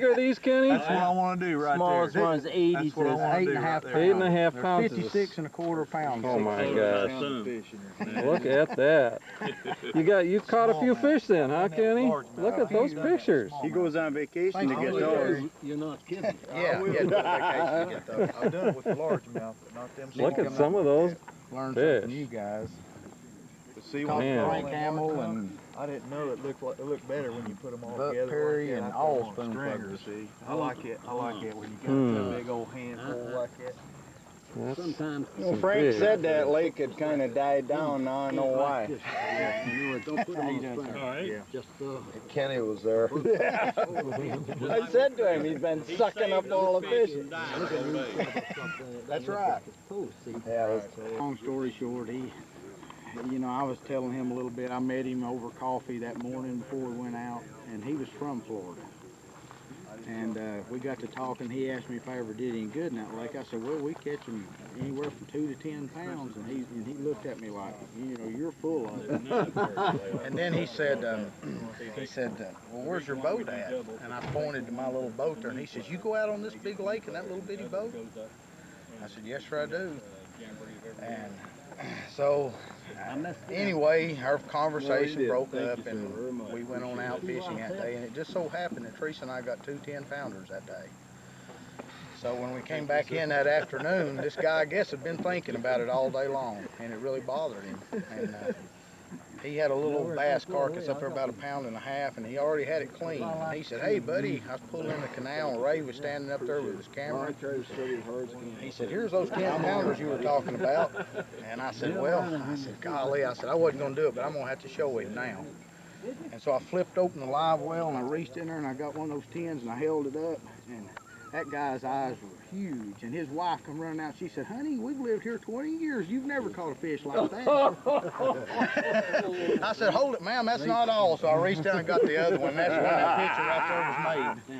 Are these, Kenny? That's what I want to do right Smallest there. one is 80. That's what I want to do right there. 8.5 pounds. 56.25 pounds. Oh my God. God. Look at that. You caught a few fish then, huh, Kenny? Look at those pictures. He goes on vacation to get those. You're not kidding. Yeah, yeah, go on vacation to get those. I've done it with the largemouth, but not them small. Look at some of those Learn fish. something from you guys. See Caught Man. Frank Hamill and I didn't know it looked better when you put them all Buck together. Perry like that. and I all put 'em on a Spoonpluggers. string, see. I like it when you got Hmm. a big old handful like that. That's Sometimes. Well, some Frank fish. said that lake had kind of died down. Now I know why. Don't put them on a string. All right. Yeah. Just Kenny was there. I said to him, he's been sucking up all the fish. That's right. Yeah, Long story short, I was telling him a little bit. I met him over coffee that morning before we went out, and he was from Florida. And we got to talking. He asked me if I ever did any good in that lake. I said, well, we catch them anywhere from 2 to 10 pounds. And he looked at me like, you're full of it. And then he said, well, where's your boat at? And I pointed to my little boat there, and he says, you go out on this big lake in that little bitty boat? I said, yes, sir, I do. And so, anyway, our conversation broke up, and we went on out fishing that day, and it just so happened that Teresa and I got 2 10-pounders that day. So when we came back in that afternoon, this guy, I guess, had been thinking about it all day long, and it really bothered him. And he had a little bass carcass up there about 1.5 pounds, and he already had it clean. And he said, hey, buddy, I was pulling in the canal, and Ray was standing up there with his camera. He said, here's those 10-pounders you were talking about. And I said, golly, I wasn't going to do it, but I'm going to have to show him now. And so I flipped open the live well, and I reached in there, and I got one of those tins, and I held it up, and that guy's eyes were huge, and his wife come running out. She said, honey, we've lived here 20 years. You've never caught a fish like that. I said, hold it, ma'am, that's not all. So I reached down and got the other one. That's when that picture right there was made.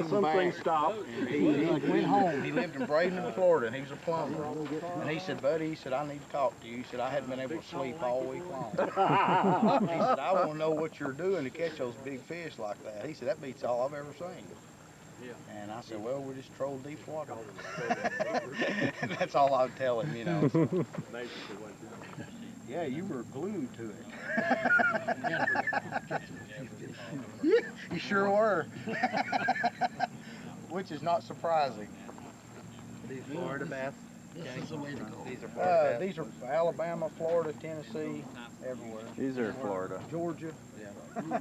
Something stopped. He went home. He lived in Bradenton, Florida, and he was a plumber. And he said, buddy, he said, I need to talk to you. He said, I hadn't been able to sleep all week long. He said, I want to know what you're doing to catch those big fish like that. He said, that beats all I've ever seen. And I said, well, we just troll deep water. That's all I would tell him, Yeah, you were glued to it. You sure were. Which is not surprising. These Florida bass. These are Florida bass. These are Alabama, Florida, Tennessee, everywhere. These are Florida. Georgia. Yeah.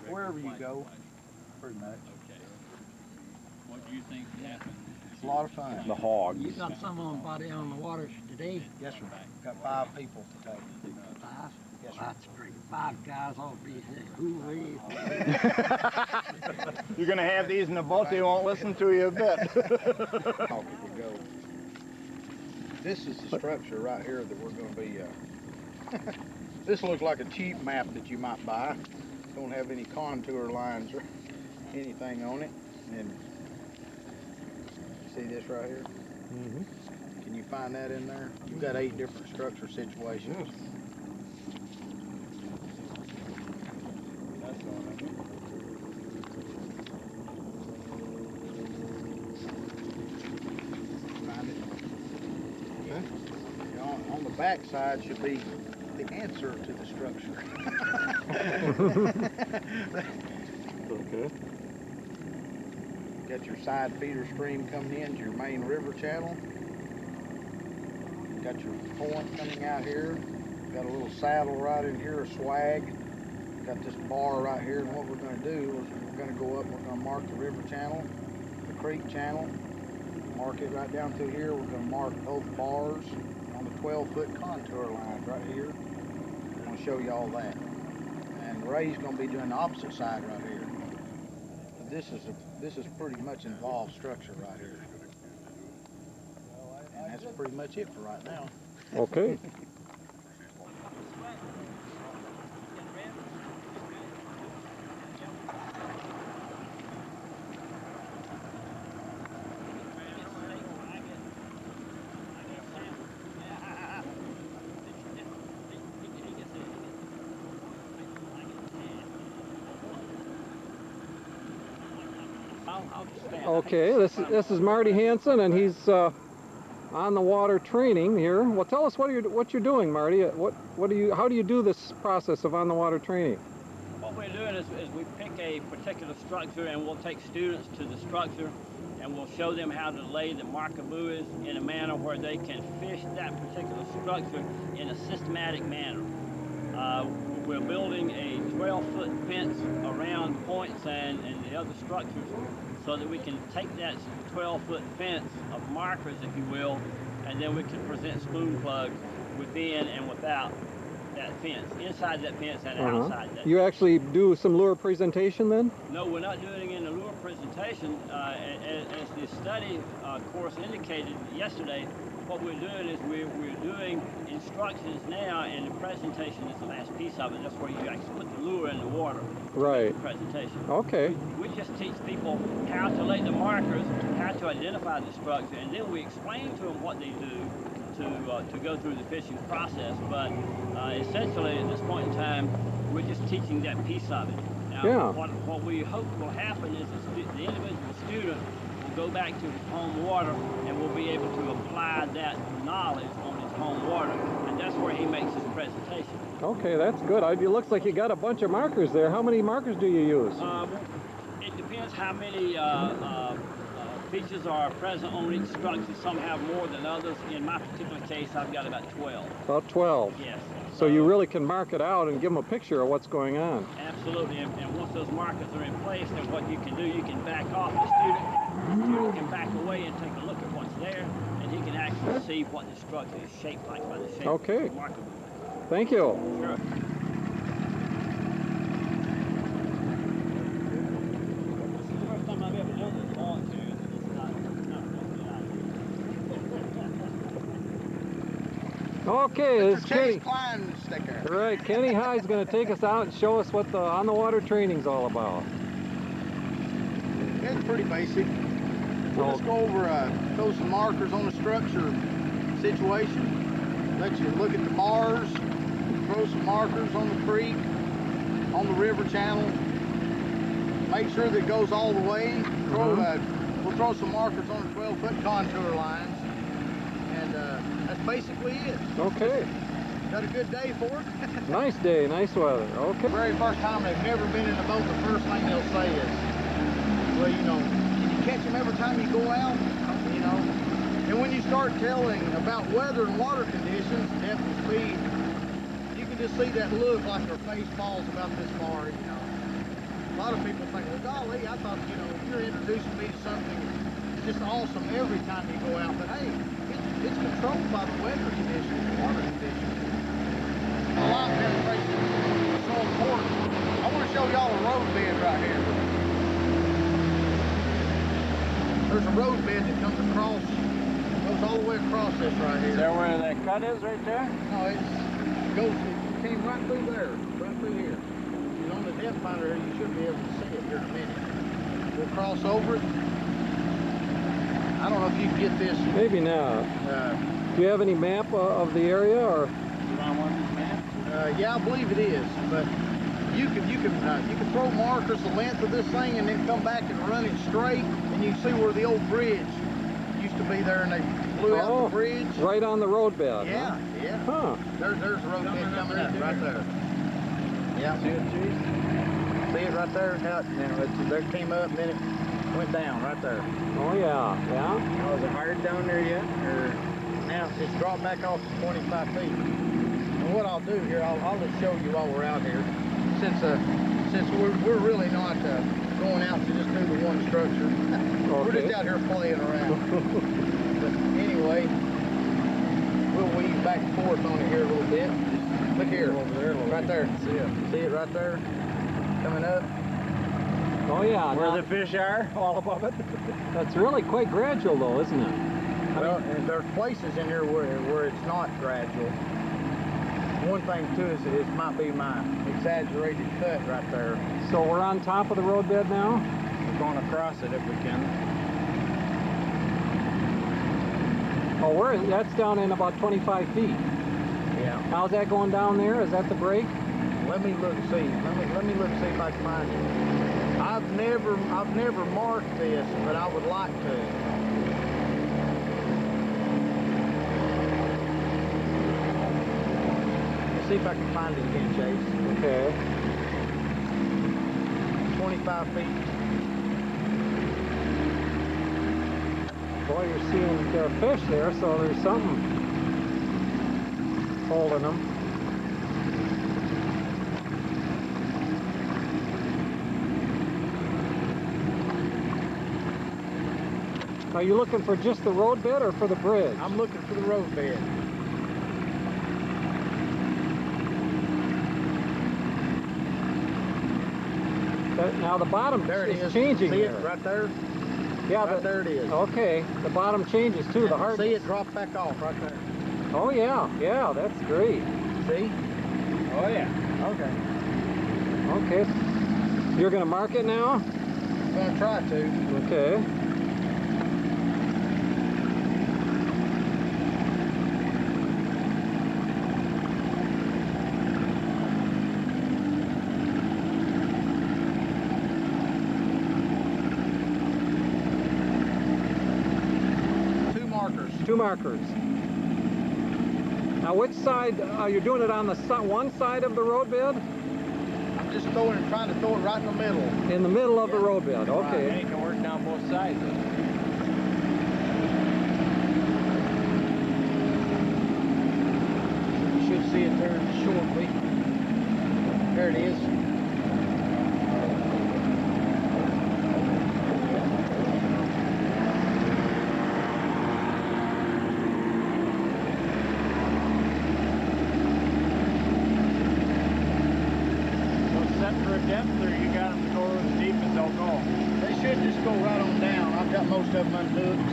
Wherever you go, pretty much. What do you think happened? It's a lot of fun. The hogs. You got some on body on the water today? Yes, sir. Got 5 people to take. 5? Yes, sir. That's great. 5 guys all be hoo-wee. You're going to have these in the boat, they won't listen to you a bit. This is the structure right here that we're going to be, this looks like a cheap map that you might buy. Don't have any contour lines or anything on it. And see this right here? Mm-hmm. Can you find that in there? You've got 8 different structure situations. On the back side should be the answer to the structure. Okay. Got your side feeder stream coming in, your main river channel. Got your point coming out here. Got a little saddle right in here, a swag. Got this bar right here, and what we're going to do is we're going to go up, we're going to mark the river channel, the creek channel, mark it right down through here. We're going to mark both bars on the 12-foot contour lines right here. I'm going to show you all that. And Ray's going to be doing the opposite side right here. This is pretty much involved structure right here. And that's pretty much it for right now. Okay. I'll just stand. Okay, this is Marty Hansen, and he's on the water training here. Well, tell us what you're doing, Marty. How do you do this process of on the water training? What we're doing is we pick a particular structure, and we'll take students to the structure, and we'll show them how to lay the marker buoys in a manner where they can fish that particular structure in a systematic manner. We're building a 12-foot fence around points and the other structures so that we can take that 12-foot fence of markers, if you will, and then we can present spoon plugs within and without that fence, inside that fence and outside that. You actually do some lure presentation then? No, we're not doing it in the lure presentation. As the study course indicated yesterday, what we're doing is we're doing instructions now, and the presentation is the last piece of it. That's where you actually put the lure in the water. Right. The presentation. Okay. We just teach people how to lay the markers, how to identify the structure, and then we explain to them what they do to go through the fishing process. But essentially, at this point in time, we're just teaching that piece of it. Now, Yeah. what we hope will happen is the individual student will go back to his home water and will be able to apply that knowledge on his home water, and that's where he makes his presentation. Okay, that's good. It looks like you got a bunch of markers there. How many markers do you use? It depends how many features are present on each structure. Some have more than others. In my particular case, I've got about 12. About 12. Yes. So you really can mark it out and give them a picture of what's going on. Absolutely, and once those markers are in place, then what you can do, you can back off. The student can back away and take a look at what's there, and he can actually see what the structure is shaped like by the shape of the marker. Thank you. Sure. This is the first time I've ever done this volunteer. It's not Okay, this is Kenny. Klein sticker. Right, Kenny Hyde's going to take us out and show us what the on the water training's all about. It's pretty basic. We'll just go over, throw some markers on the structure situation. Let you look at the bars, throw some markers on the creek, on the river channel. Make sure that it goes all the way. We'll throw some markers on the 12-foot contour lines. And that's basically it. Okay. Got a good day for it? Nice day, nice weather. Okay. The very first time they've never been in the boat, the first thing they'll say is, well, you know, can you catch them every time you go out? You know, and when you start telling about weather and water conditions, depth and speed, you can just see that look like their face falls about this far, you know. A lot of people think, well, golly, I thought, you know, you're introducing me to something just awesome every time you go out, but hey, it's controlled by the weather conditions, the water conditions. A lot of penetration is so important. I want to show y'all a road bed right here. There's a road bed that comes across, goes all the way across this right here. Is that where that cut is right there? No, it came right through there, right through here. If you're on the depth finder here, you should be able to see it here in a minute. We'll cross over it. I don't know if you can get this. Maybe not. Do you have any map of the area, or? You want one of these maps? Yeah, I believe it is, but you can throw markers the length of this thing and then come back and run it straight, and you can see where the old bridge used to be there, and they blew out the bridge. Right on the roadbed. Yeah, huh? yeah. Huh. There's a road bed coming up right there. Yeah. See it, Chief? See it right there? There it came up, and then it went down right there. Oh yeah, yeah. Now, is it hard down there yet? Or now it's dropped back off to 25 feet. And what I'll do here, I'll just show you while we're out here. Since we're really not going out to just do the one structure. We're just out here playing around. But anyway, we'll weave back and forth on it here a little bit. Look here, over there, right there. See it right there, coming up. Oh yeah. Where the fish are, all above it. That's really quite gradual though, isn't it? Well, and there's places in here where it's not gradual. One thing too is it might be my exaggerated cut right there. So we're on top of the roadbed now? We're going across it if we can. Oh, that's down in about 25 feet. Yeah. How's that going down there? Is that the break? Let me look and see. Let me look and see if I can find it. I've never marked this, but I would like to. Let's see if I can find it again, Chase. Okay. 25 feet. Boy, you're seeing fish there, so there's something holding them. Are you looking for just the road bed or for the bridge? I'm looking for the road bed. Now the bottom There it is is. changing See there. it right there? Yeah, Right there it is. Okay, the bottom changes too, the hardness. See it drop back off right there. Oh yeah, yeah, that's great. See? Oh yeah. Okay. Okay, you're gonna mark it now? I'm gonna try to. Okay. Two markers. Now which side, you're doing it on the one side of the road bed? I'm just trying to throw it right in the middle. In the middle of the road bed, okay. Right. You can work down both sides. You should see it turn shortly. There it is. Depth, or you got them to go as deep as they'll go? They should just go right on down. I've got most of them unhooked.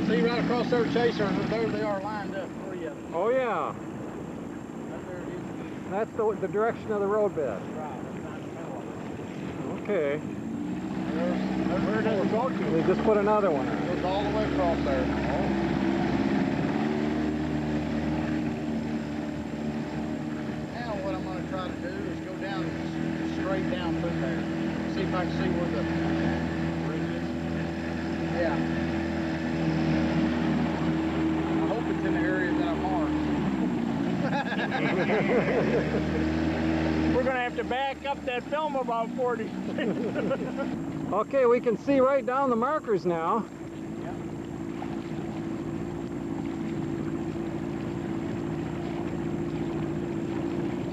See right across there, Chaser, there they are lined up, 3 of them. Oh yeah, Right there it is. that's the direction of the road bed. Right, that's not the Okay, Where does it go to? we just put another one It on. goes all the way across there. Now what I'm going to try to do is go down straight down through there. See if I can see where the bridge is. Yeah. I hope it's in the area that I marked. We're going to have to back up that film about 40 feet. Okay, we can see right down the markers now.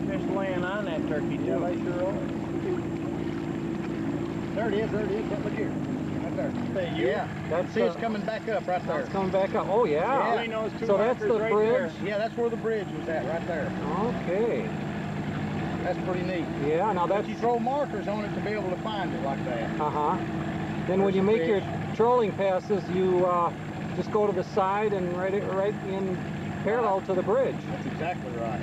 Fish laying on that turkey, too. Yeah, they sure are. There it is, there it is. Look here. Right there. Yeah. That's, See, it's coming back up right there. It's coming back up. Oh yeah. Yeah. Between those two So that's markers the right bridge? there. Yeah, that's where the bridge was at, right there. Okay. That's pretty neat. Yeah, now that's... But you throw markers on it to be able to find it like that. Uh-huh. Then when you make your trolling passes, you just go to the side and right in parallel to the bridge. That's exactly right.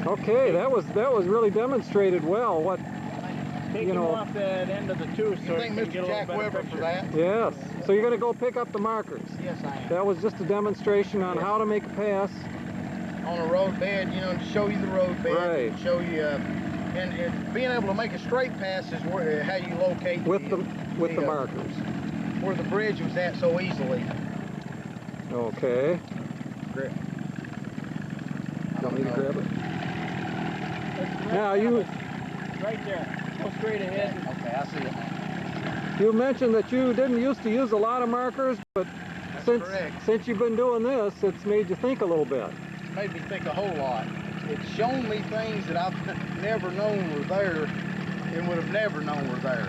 Okay, that was really demonstrated well. What, Take you him know... off that end of the tooth so Thank you can Mr. get a little Jack better Weber picture. for that. Yes. So you're going to go pick up the markers. Yes, I am. That was just a demonstration on how to make a pass. On a road bed, you know, to show you the road bed. Right. And show you, and being able to make a straight pass is where, how you locate With the markers. where the bridge was at so easily. Okay. Grip. Want me to grab it? Right Now there. you Right there. Go straight ahead. Okay, I see it now. you mentioned that you didn't used to use a lot of markers, but That's correct. since you've been doing this, it's made you think a little bit. Made me think a whole lot. It's shown me things that I've never known were there and would have never known were there.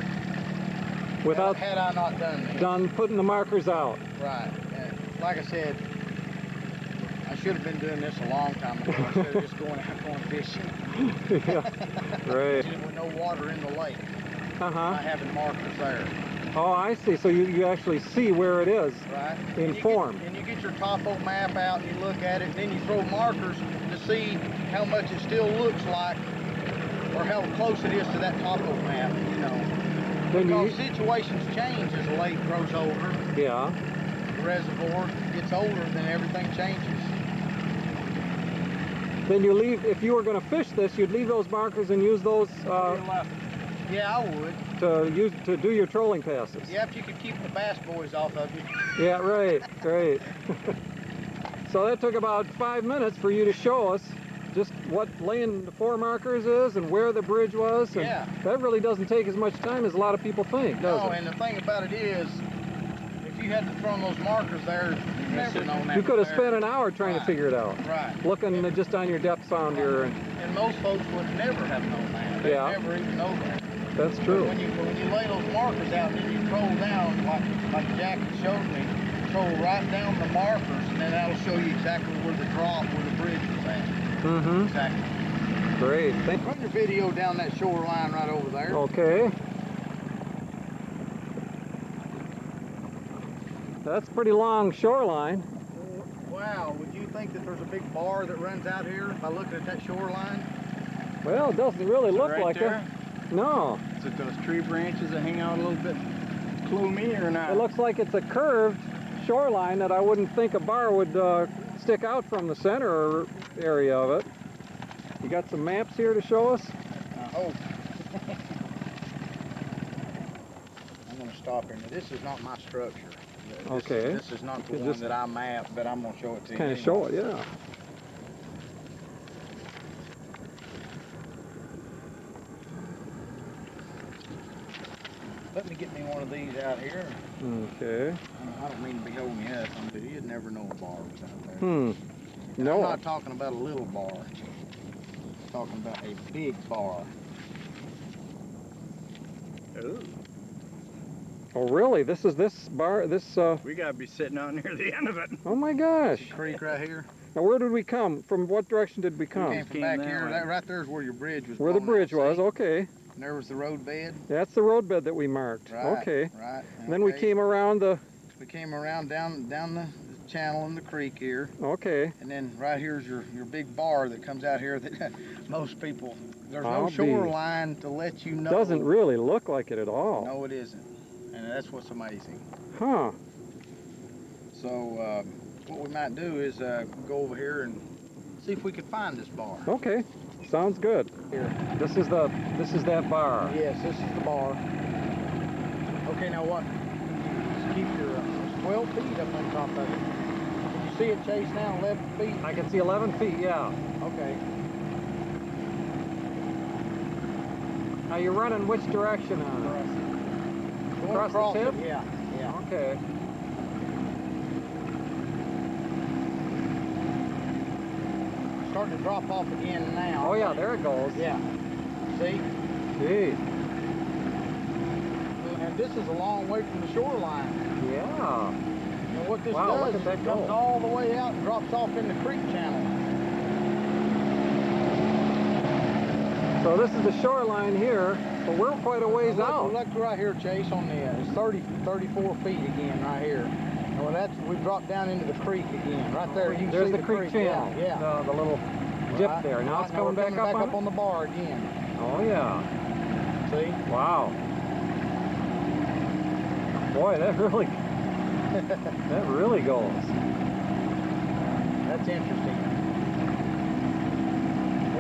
Without had I not done this. putting the markers out. Right. And like I said, I should have been doing this a long time ago instead of just going fishing. Yeah. Right. With no water in the lake. Uh-huh. Not having markers there. Oh, I see. So you actually see where it is. Right. In form. And you get your topo map out and you look at it, and then you throw markers to see how much it still looks like or how close it is to that topo map, you know. Then Because situations change as the lake grows older. Yeah. The reservoir gets older, then everything changes. then you leave, if you were going to fish this, you'd leave those markers and use those Yeah, I would. to do your trolling passes. Yeah, if you could keep the bass boys off of you. Yeah, right. So that took about 5 minutes for you to show us just what laying the 4 markers is and where the bridge was. And Yeah. that really doesn't take as much time as a lot of people think, does No, it? and the thing about it is, if you hadn't thrown those markers there, you'd never known that. You could have was spent there. an hour trying to figure it out. Right. Looking just on your depth sounder. And most folks would never have known that. They'd Yeah. never even know that. That's But true. when you lay those markers out and then you troll down, like Jack showed me, troll right down the markers, and then that'll show you exactly where the bridge was at. Mm-hmm. Exactly. Great. Run your video down that shoreline right over there. Okay. That's a pretty long shoreline. Wow, would you think that there's a big bar that runs out here by looking at that shoreline? Well, it doesn't really look right like there? it. No. Is it those tree branches that hang out a little bit? Clue me or not? It looks like it's a curved shoreline that I wouldn't think a bar would stick out from the center area of it. You got some maps here to show us? Oh. I'm going to stop here. Now, this is not my structure. Okay. This is not the It's one just- that I mapped, but I'm going to show it to you. Kind of anyway. show it, yeah. Let me get me one of these out here. Okay. I don't mean to be holding you up, but you'd never know a bar was out there. Hmm. I'm No. not talking about a little bar. I'm talking about a big bar. Ooh, Oh, really? This bar, we gotta be sitting out near the end of it. oh my gosh. Creek right here. Now, where did we come? From what direction did we come? Came from Came back that here. way. That right there is where your bridge was. Where the blown out, bridge was, see? okay. And there was the road bed. That's the roadbed that we marked. Right. Okay. Right. And then we okay. came around the, We came around down the channel in the creek here, okay. and then right here's your big bar that comes out here that most people. There's I'll no be- shoreline to let you know. Doesn't really look like it at all. No, it isn't, and that's what's amazing. Huh. So what we might do is go over here and see if we can find this bar. Okay. Sounds good. Here. This is that bar. Yes, this is the bar. Okay, now what? Just keep your 12 feet up on top of it. Can you see it, Chase, now? 11 feet? I can see 11 feet, yeah. Okay. Now you're running which direction on it? Going Across the across tip? it, yeah, yeah. Okay. Starting to drop off again now. Oh yeah, there it goes. Yeah. See? Gee. And this is a long way from the shoreline. Yeah. And what this Wow, look does at is that it comes go. all the way out and drops off in the creek channel. So this is the shoreline here, but we're quite a ways Look, out. Look right here, Chase, on the, it's 34 feet again right here. Well, we dropped down into the creek again. Right there, you can There's see the creek channel. Yeah, yeah. The little dip Right, there. Now right, it's coming we're back up on it? on the bar again. Oh yeah. See? Wow. Boy, that really goes. That's interesting.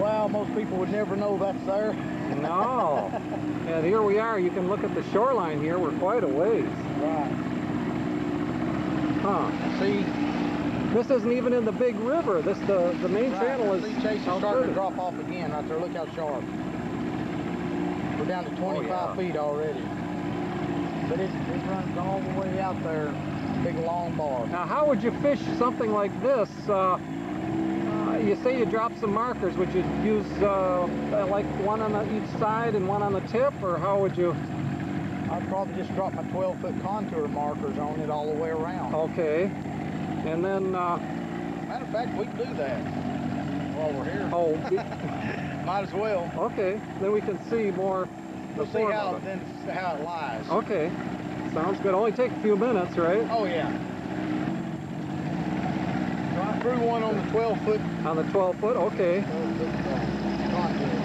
Wow, most people would never know that's there. No. And here we are. You can look at the shoreline here. We're quite a ways. Right. Huh. See? This isn't even in the big river. The main Right. channel is See, Chase is out starting further. to drop off again right there. Look how sharp. We're down to 25 feet already. But it runs all the way out there. Big long bar. Now, how would you fish something like this? You say you drop some markers. Would you use like one on each side and one on the tip, or how would you? I'd probably just drop my 12-foot contour markers on it all the way around. Okay. And then, Matter of fact, we can do that while we're here. oh, Might as well. okay. Then we can see more. We'll the see form how of it. it lies. Okay. Sounds good. Only take a few minutes, right? Oh yeah. So I threw one on the 12-foot On the 12-foot. Okay. contour.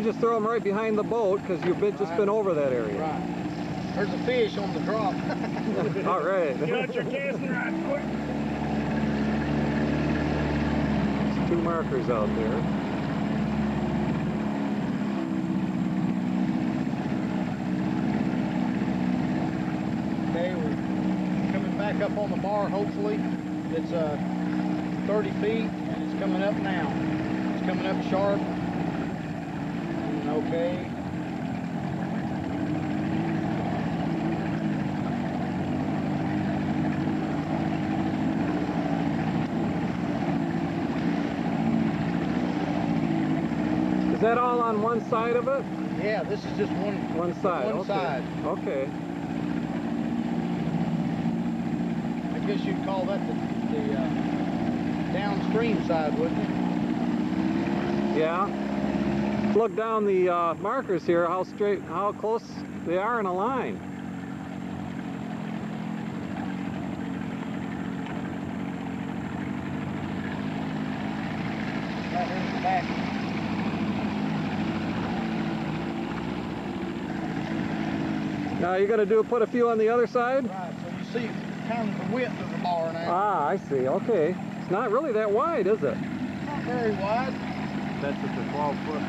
You just throw them right behind the boat because you've just been over that area. Right. There's a fish on the drop. All right. Got your casting rod quick. There's 2 markers out there. Okay, we're coming back up on the bar, hopefully. It's 30 feet, and it's coming up now. It's coming up sharp. Okay. Is that all on one side of it? Yeah, this is just one side. One okay. side. Okay. I guess you'd call that the downstream side, wouldn't it? Yeah. Look down the markers here, how close they are in a line. Right here in the back. Now you're going to put a few on the other side? Right, so you see kind of the width of the bar now. Ah, I see. Okay. It's not really that wide, is it? Not very wide. That's at the 12-foot.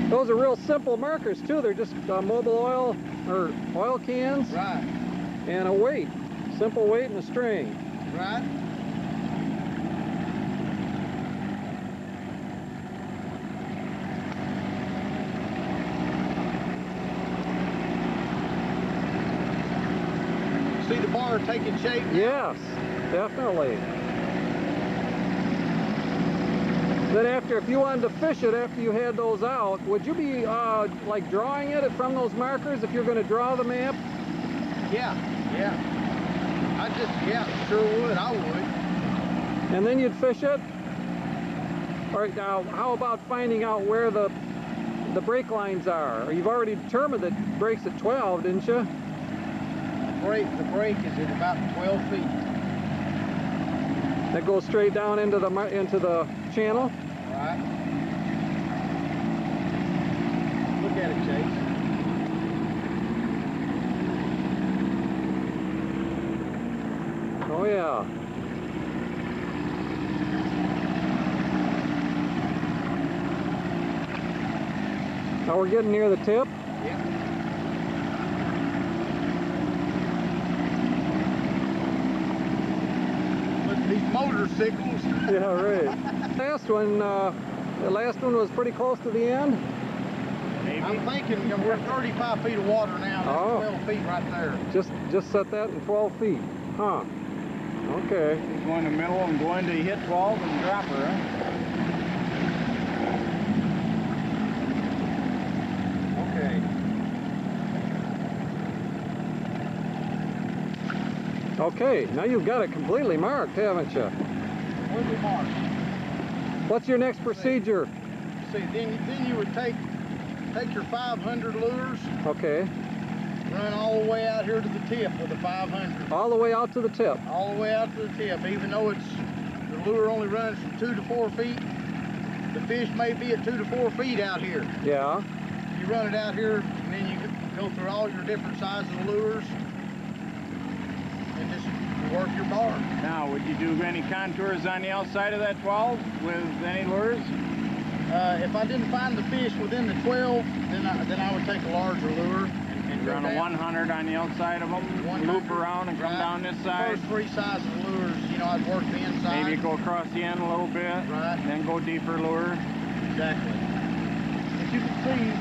Those are real simple markers too. They're just mobile oil or oil cans Right, and a weight. Simple weight and a string. right. See the bar taking shape? Yes, definitely. Then if you wanted to fish it after you had those out, would you be like drawing it from those markers if you're going to draw the map? Yeah. Sure would. I would. And then you'd fish it? All right, now how about finding out where the brake lines are? You've already determined that it breaks at 12, didn't you? The break is at about 12 feet. That goes straight down into the channel? Right. Look at it, Chase. Oh yeah. Now we're getting near the tip. Yeah. Look at these motorcycles. Yeah, right. The last one was pretty close to the end. Maybe. I'm thinking we're 35 feet of water now. That's Oh. 12 feet right there. Just set that in 12 feet. Huh. Okay. Go in the middle and go into hit 12 and drop her, huh? Okay, now you've got it completely marked, haven't you? Where's it marked? What's your next procedure? See, then you would take your 500 lures, Okay. run all the way out here to the tip with the 500. All the way out to the tip. All the way out to the tip, even though the lure only runs from 2 to 4 feet, the fish may be at 2 to 4 feet out here. Yeah. You run it out here, and then you go through all your different sizes of lures, and just work your bar. Now, would you do any contours on the outside of that 12 with any lures? If I didn't find the fish within the 12, then I would take a larger lure and go Run a down. 100 on the outside of them, 100, loop around and come right. down this side. First 3 sizes of lures, I'd work the inside. Maybe go across the end a little bit, Right. then go deeper lure. Exactly. As you can see,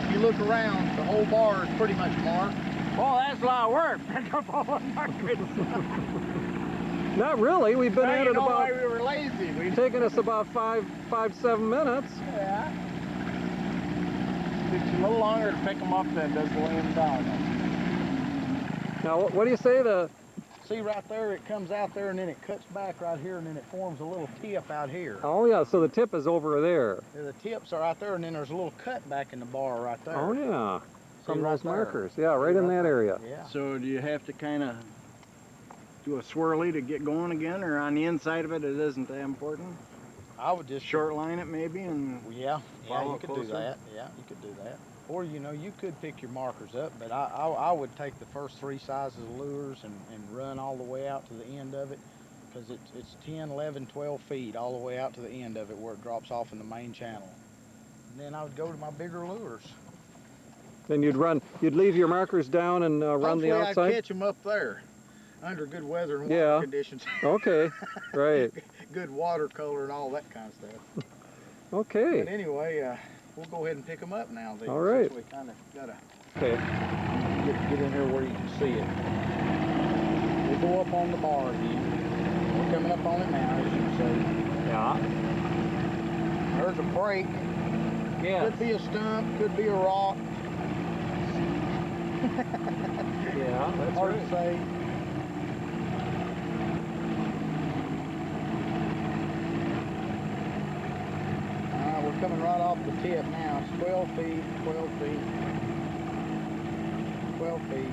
if you look around, the whole bar is pretty much marked. Oh, that's a lot of work. Pick up all the markers. Not really. We've been at it about. Why we were lazy. It's taken us about 7 minutes. Yeah. Takes a little longer to pick them up than it does to lay them down. Now, what do you say? See right there, it comes out there and then it cuts back right here and then it forms a little tip out here. Oh yeah, so the tip is over there. Yeah, the tips are right there and then there's a little cut back in the bar right there. Oh yeah, from right those there. markers. Yeah, right in that area. Yeah. So do you have to kind of do a swirly to get going again, or on the inside of it, it isn't that important? I would just Short line it maybe and yeah, follow you could closer. do that. Yeah, you could do that. Or you know, you could pick your markers up, but I would take the first 3 sizes of lures and run all the way out to the end of it, because it's 10, 11, 12 feet all the way out to the end of it where it drops off in the main channel. And then I would go to my bigger lures. Then you'd leave your markers down and run the Hopefully outside? I'd catch them up there under good weather and water Yeah. conditions. Okay, right. Good watercolor and all that kind of stuff. Okay. But anyway, we'll go ahead and pick them up now. All right. Since we kind of got to Okay. get in here where you can see it. We'll go up on the bar again. We're coming up on it now, as you can see. Yeah. There's a break. Yeah. Could be a stump, could be a rock. Yeah, that's Hard right. to say. We're coming right off the tip now. It's 12 feet, 12 feet, 12 feet.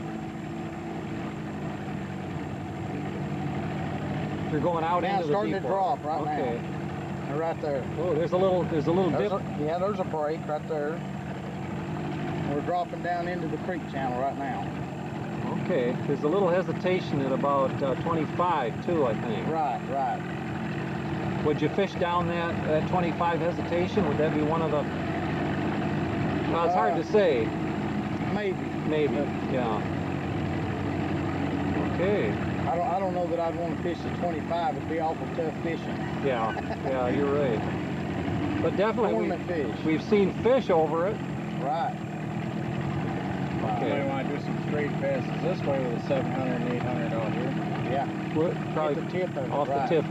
You're going out Now into it's the starting deep to water. drop right Okay. now. They're right there. Oh, there's a little dip. Yeah, there's a break right there. We're dropping down into the creek channel right now. Okay. There's a little hesitation at about 25 too, I think. Right, right. Would you fish down that 25 hesitation? Would that be one of the? Well, it's hard to say. Maybe. Maybe. Yeah. Okay. I don't know that I'd want to fish the 25. It'd be awful tough fishing. Yeah. Yeah, you're right. But definitely Tournament fish. we've seen fish over it. Right. You might want to do some straight passes this way with a 700 and 800 out here. Yeah. What, probably Hit the tip of it, off right. the tip.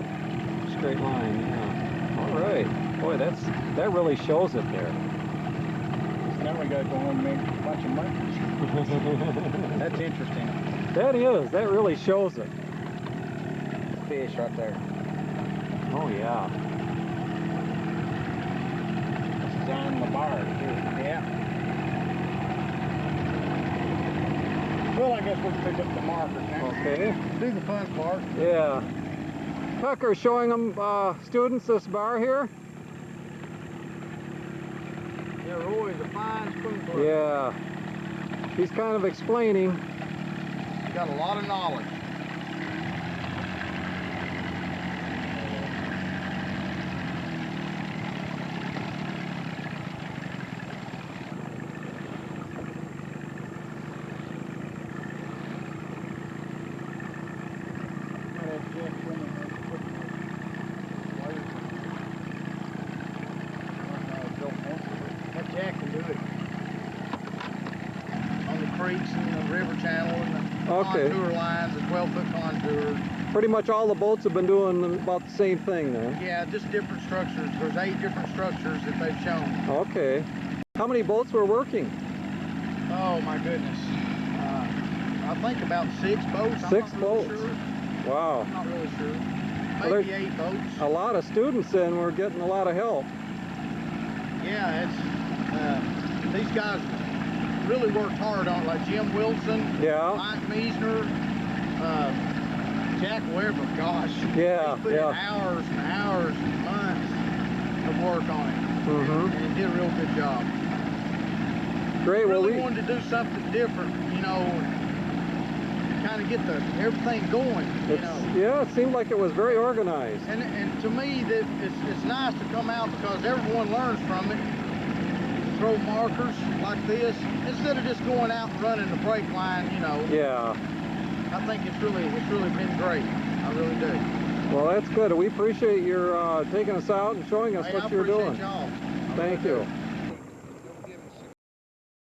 Straight line. Yeah. All right. Boy, that really shows it there. So now we got to go home and make a bunch of markers. That's interesting. That is. That really shows it. Fish right there. Oh yeah. This is on the bar too. Yeah. Well, I guess we'll pick up the markers now. Okay. Do the fun part. Yeah. Tucker's showing them students this bar here. Yeah, Roy's a fine spoonplugger. Yeah. He's kind of explaining. He's got a lot of knowledge. That Jack can do it. On the creeks and the river channel and the Okay. contour lines, the 12-foot contour. Pretty much all the boats have been doing about the same thing then. Yeah, just different structures. There's 8 different structures that they've shown. Okay. How many boats were working? Oh my goodness. I think about 6 boats. I'm 6 not really boats. Sure. Wow. I'm not really sure. Well, Maybe there's 8 boats. A lot of students in. We're getting a lot of help. Yeah, it's these guys really worked hard on it, like Jim Wilson, Yeah. Mike Meisner, Jack Weber. Gosh, Yeah, he put in hours and hours and months of work on it, Mm-hmm. and he did a real good job. Great. Well, Really we. wanted to do something different, you know, kind of get everything going, you know. Yeah, it seemed like it was very organized. And to me, that it's nice to come out because everyone learns from it. Throw markers like this instead of just going out and running the brake line, you know. Yeah. I think it's really been great. I really do. Well, that's good. We appreciate your taking us out and showing us Hey, what I you're appreciate doing. y'all. Thank you.